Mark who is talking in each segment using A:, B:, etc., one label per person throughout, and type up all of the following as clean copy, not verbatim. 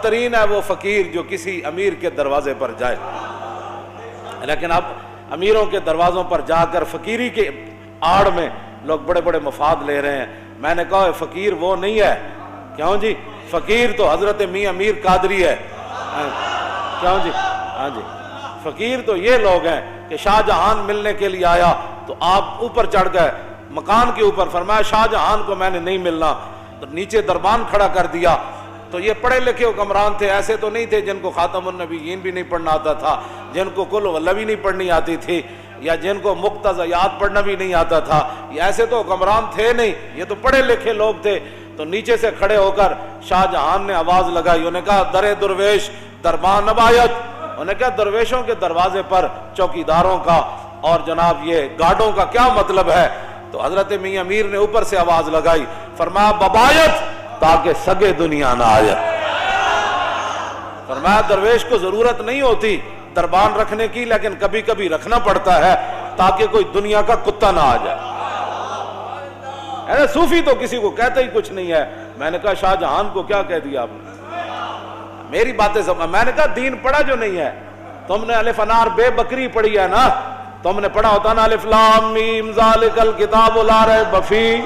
A: بدترین ہے وہ فقیر جو کسی امیر کے دروازے پر جائے. لیکن اب امیروں کے دروازوں پر جا کر فقیری کے آڑ میں لوگ بڑے بڑے مفاد لے رہے ہیں. میں نے کہا فقیر وہ نہیں ہے. کیوں جی؟ فقیر تو حضرت میاں امیر قادری ہے. کیوں جی؟ ہاں جی، فقیر تو یہ لوگ ہیں کہ شاہ جہان ملنے کے لیے آیا تو آپ اوپر چڑھ گئے مکان کے اوپر، فرمایا شاہ جہان کو میں نے نہیں ملنا، تو نیچے دربان کھڑا کر دیا. تو یہ پڑھے لکھے حکمران تھے، ایسے تو نہیں تھے جن کو خاتم النبیین بھی نہیں پڑھنا آتا تھا، جن کو کل واللہ بھی نہیں پڑھنی آتی تھی، یا جن کو مقتضیات پڑھنا بھی نہیں آتا تھا. یہ ایسے تو حکمران تھے نہیں، یہ تو پڑھے لکھے لوگ تھے. تو نیچے سے کھڑے ہو کر شاہ جہان نے آواز لگائی. انہوں نے کہا در درویش دربان نبایت. انہوں نے کہا درویشوں کے دروازے پر چوکیداروں کا اور جناب یہ گارڈوں کا کیا مطلب ہے؟ تو حضرت میاں امیر نے اوپر سے آواز لگائی، فرمایا ببایت تاکہ سگے دنیا نہ آئے. فرمایا درویش کو ضرورت نہیں ہوتی دربان رکھنے کی، لیکن کبھی کبھی رکھنا پڑتا ہے تاکہ کوئی دنیا کا کتا نہ آ جائے. صوفی تو کسی کو کہتا ہی کچھ نہیں ہے. میں نے کہا شاہ جہان کو کیا کہہ دیا آپ نے؟ میری باتیں سمجھ. میں نے کہا دین پڑھا جو نہیں ہے. تم نے الف انار بے بکری پڑھی ہے نا، تم نے پڑھا ہوتا نا الف لام میم ذالک الکتاب لا ریب فیہ.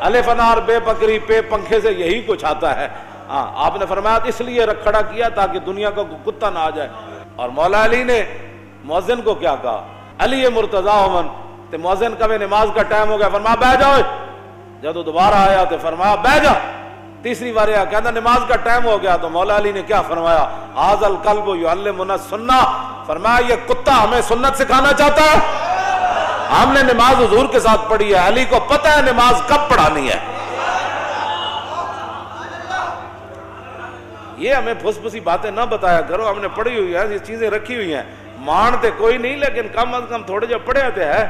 A: الف انار بے بکری پہ پنکھے سے یہی کچھ آتا ہے. ہاں آپ نے فرمایا اس لیے کھڑا کیا تاکہ دنیا کا کتا نہ آ جائے. اور مولا علی نے مؤذن کو کیا کہا؟ علی مرتضیٰ من تے مؤذن کا نماز کا ٹائم ہو گیا، فرمایا بیٹھ جاؤ. جب وہ دوبارہ آیا تو فرمایا بیٹھ جا. تیسری بار آیا کہتا نماز کا ٹائم ہو گیا. تو مولا علی نے کیا فرمایا؟ ھذا الکلب یعلمنا السنہ. فرمایا یہ کتا ہمیں سنت سکھانا چاہتا ہے. ہم نے نماز حضور کے ساتھ پڑھی ہے، علی کو پتہ ہے نماز کب پڑھانی ہے. یہ ہمیں پھس پھسی باتیں نہ بتایا کرو، ہم نے پڑھی ہوئی ہے، یہ چیزیں رکھی ہوئی ہیں. مانتے کوئی نہیں، لیکن کم از کم تھوڑے جو پڑھے ہوتے ہیں.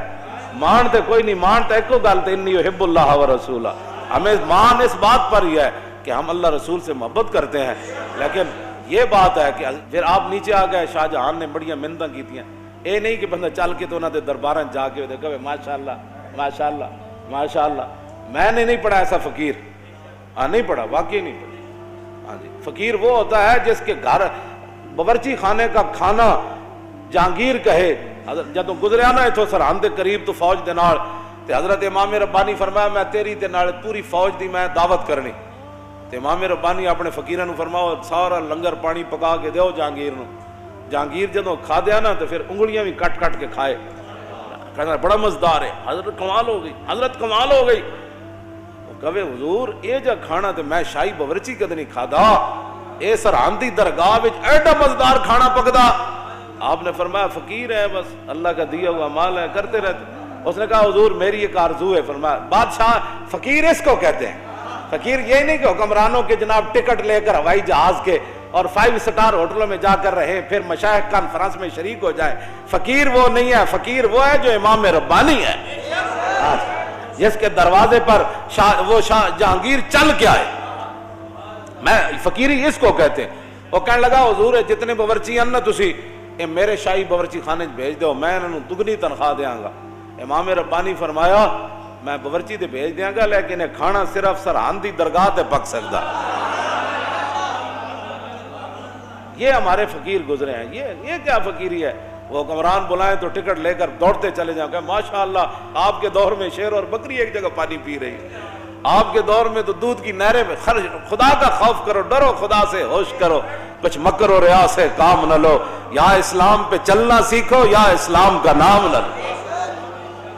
A: مانتے کوئی نہیں، مانتے ایک کو گالتے انی احب اللہ و رسولہ. ہمیں مان اس بات پر ہی ہے کہ ہم اللہ رسول سے محبت کرتے ہیں. لیکن یہ بات ہے کہ پھر آپ نیچے آ گئے. شاہ جہان نے بڑیاں منتیں کی تھیں. اے نہیں کہ بندہ چل کے تو انہوں نے درباراں جا کے کہے ماشاءاللہ ماشاءاللہ ماشاءاللہ. میں نے نہیں پڑھا ایسا فقیر. ہاں نہیں پڑھا، واقعی نہیں پڑھا. ہاں جی، فقیر وہ ہوتا ہے جس کے گھر باورچی خانے کا کھانا جہانگیر کہے. جب گزریا نا اتو سرحد دے قریب تو فوج دے نال تے حضرت امام ربانی فرمایا میں تیری تے نال پوری فوج دی میں دعوت کرنی. تے امام ربانی اپنے فقیراں نو فرماؤ سارا لنگر پانی پکا کے دیو جہانگیر نو. جہانگیر جدوں کھا دیا نا تو پھر انگلیاں بھی کٹ کٹ کے کھائے. کہنا بڑا مزدار ہے. حضرت کمال ہو گئی، حضرت کمال ہو گئی. کہے حضور اے جا کھانا تے میں شاہی باورچی کدے نہیں کھادا، اے سرحد دی درگاہ وچ ایڈا مزدار کھانا پکدا. آپ نے فرمایا فقیر ہے، بس اللہ کا دیا ہوا مال ہے، کرتے رہتے. اس نے کہا حضور میری ایک آرزو ہے. فرمایا بادشاہ فقیر اس کو کہتے ہیں. فقیر یہ نہیں کہ حکمرانوں کے جناب ٹکٹ لے کر ہوائی جہاز کے اور 5 سٹار ہوٹلوں میں جا کر رہے پھر مشائخ کانفرنس میں شریک ہو جائے. فقیر وہ نہیں ہے. فقیر وہ ہے جو امام ربانی ہے، جس کے دروازے پر وہ جہانگیر چل کے آئے. میں فقیری اس کو کہتے ہیں. وہ کہنے لگا حضور جتنے باورچی ہیں نا تسی اے میرے شاہی باورچی خانے بھیج دو، میں انہوں دگنی تنخواہ دیاں گا. امام ربانی فرمایا میں باورچی تے بھیج دیاں گا، لیکن یہ کھانا صرف سرحد دی درگاہ تے پک سکتا. یہ ہمارے فقیر گزرے ہیں. یہ کیا فقیری ہے؟ وہ حکمران بلائیں تو ٹکٹ لے کر دوڑتے چلے جاؤں کہ ماشاءاللہ آپ کے دور میں شیر اور بکری ایک جگہ پانی پی رہی ہے. آپ کے دور میں تو دودھ کی نہریں میں خرچ. خدا کا خوف کرو، ڈرو خدا سے، ہوش کرو، کچھ مکر و ریا سے کام نہ لو. یا اسلام پہ چلنا سیکھو یا اسلام کا نام نہ لو.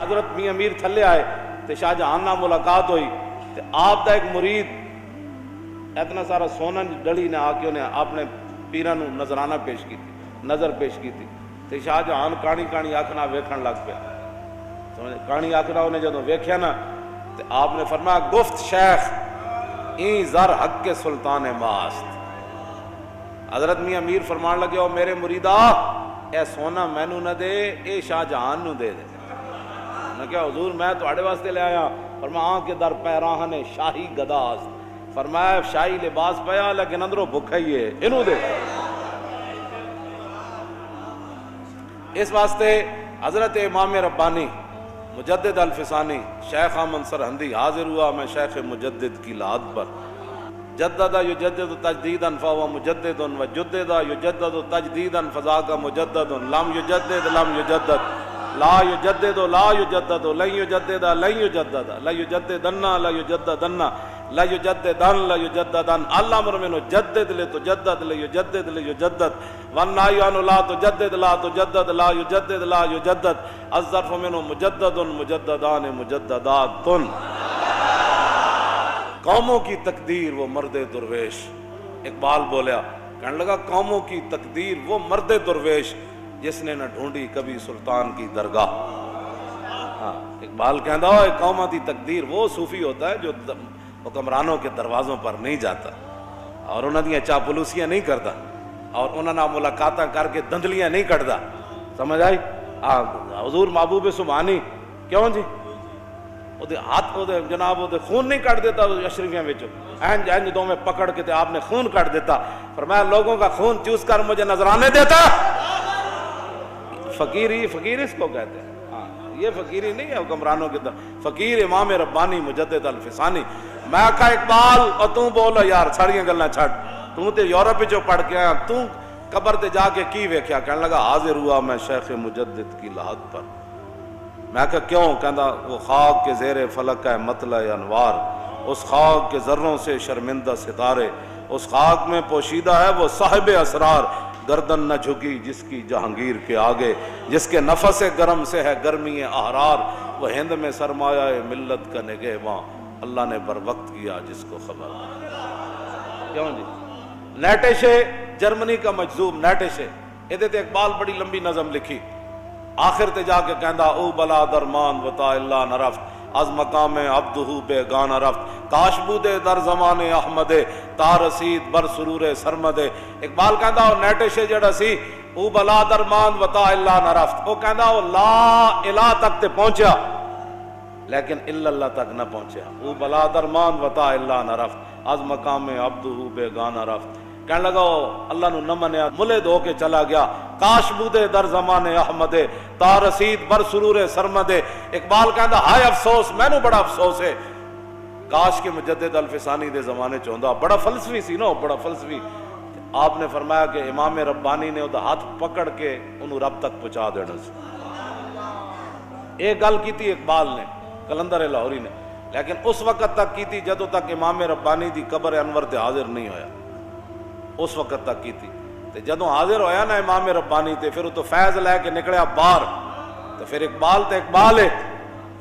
A: حضرت میاں امیر تھلے آئے تو شاہ جہان نال ملاقات ہوئی. تو آپ دا ایک مرید اتنا سارا سونا ڈلی نے آ کے انہیں اپنے پیران نظرانہ پیش کی تھی، نظر پیش کی تھی. تو شاہ جہان کہانی کہانی آکھنا ویکھن لگ پیا. کہانی آکھنا انہیں جدوں ویکھیا نا تو آپ نے فرمایا گفت شیخ این زر حق کے سلطان ماست. حضرت میاں امیر فرمان لگے او میرے مریدا اے سونا مینوں نہ دے، اے شاہ جہان نو دے دے. میں کہا حضور میں تواڈے واسطے لے آیا. فرمایا آن کے در پیراہن شاہی گداس. فرمایا شاہی لباس پیا لیکن اندروں بھکھا ہی ہے، انہوں دے. اس واسطے حضرت امام ربانی مجدد الفسانی شیخ احمد سرہندی حاضر ہوا میں شیخ مجدد کی لاد پر. جدد یجدد تجدیدا فهو مجدد وجدد یجدد تجدیدا فذاک مجدد لم یجدد لم یجدد لا یجدد لا یجدد لن یجدد لن یجدد لا یجددن لا یجددن لا یجددن لا یجددن الامر منه جدد لتجدد لیجدد لیجدد والنهی عنه لا تجدد لا تجدد لا یجدد لا یجدد الظرف منه مجدد مجددان مجددات قوموں کی تقدیر وہ مرد درویش. اقبال بولیا کہنے لگا قوموں کی تقدیر وہ مرد درویش جس نے نہ ڈھونڈی کبھی سلطان کی درگاہ. ہاں اقبال کہندا ہے قوموں کی تقدیر وہ صوفی ہوتا ہے جو حکمرانوں کے دروازوں پر نہیں جاتا اور انہاں دیاں چاپلوسیاں نہیں کرتا اور انہاں نال ملاقاتاں کر کے دندلیاں نہیں کٹدا. سمجھ آئی؟ حضور محبوب سبحانی کیوں جی ہاتھ جناب خون نہیں کٹ دیتا اشرفیاں اینج اینج دو میں پکڑ کے آپ نے خون کٹ دیتا. فرمایا لوگوں کا خون چوس کر مجھے نذرانے دیتا. فقیری فقیر اس کو کہتے ہیں. ہاں یہ فقیری نہیں ہے حکمرانوں کی طرف. فقیر امام ربانی مجدد الفسانی. میں کہا اقبال اور تم بولو یار ساڑیاں گلنا چھڑ تم تے یورپ جو پڑھ کے آیا تم قبر تے جا کے کی ویکھیا. کہنے لگا حاضر ہوا میں شیخ مجدد کی لحد پر. میں کہا کیوں؟ کہندا وہ خاک کے زیر فلک ہے مطلع انوار اس خاک کے ذروں سے شرمندہ ستارے اس خاک میں پوشیدہ ہے وہ صاحب اسرار گردن نہ جھکی جس کی جہانگیر کے آگے جس کے نفس گرم سے ہے گرمی احرار وہ ہند میں سرمایہ ملت کا نگہباں اللہ نے بر وقت کیا جس کو خبر. کیوں جی نیٹشے جرمنی کا مجذوب نیٹشے ادھے تے اقبال بڑی لمبی نظم لکھی. آخر تے جا کے کہندا او بلا درمان وطا اللہ نرفت از مقام عبدہ بے گانا رفت کاش بودے در زمان احمد تا رسید بر سرور سرمد. اقبال کہندا نیٹشے جڑا سی او بلا درمان وطا اللہ نرفت. او کہندا او لا الہ تک تے پہنچیا لیکن الا اللہ تک نہ پہنچیا. او بلا درمان وطا اللہ نرفت از مقام عبدہ بے گانا رفت. کہنے لگا اللہ نو نہ منیا ملد ہو کے چلا گیا کاش بودے در زمان احمد تا رسید بر سرور سرمد. اقبال کہندا ہائے افسوس مینوں بڑا افسوس ہے کاش کے مجدد الفسانی دے زمانے چ ہوندا. بڑا فلسفی سی نا بڑا فلسفی. آپ نے فرمایا کہ امام ربانی نے وہ ہاتھ پکڑ کے انہوں رب تک پہنچا دینا سی. ایک گل کی تھی اقبال نے کلندر لاہوری نے لیکن اس وقت تک کی تھی جدوں تک امام ربانی دی قبر انور تے حاضر نہیں ہویا. اس وقت تک کی تھی تے جدوں حاضر ہویا نا امام ربانی تے پھر وہ تو فیض لے کے نکلیا باہر تو پھر اقبال تے اقبال ہے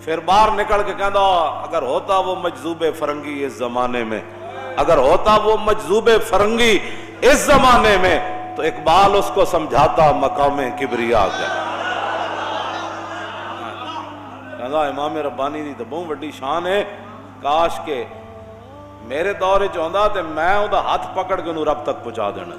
A: پھر باہر نکل کے کہندا اگر ہوتا وہ مجذوب فرنگی اس زمانے میں اگر ہوتا وہ مجذوب فرنگی اس زمانے میں تو اقبال اس کو سمجھاتا مقام کبریا کا. کہندا امام ربانی دی تے بہت وڈی شان ہے کاش کے میرے دور چ ہوندا تے میں وہ ہاتھ پکڑ کے انہوں رب تک پہنچا دینا.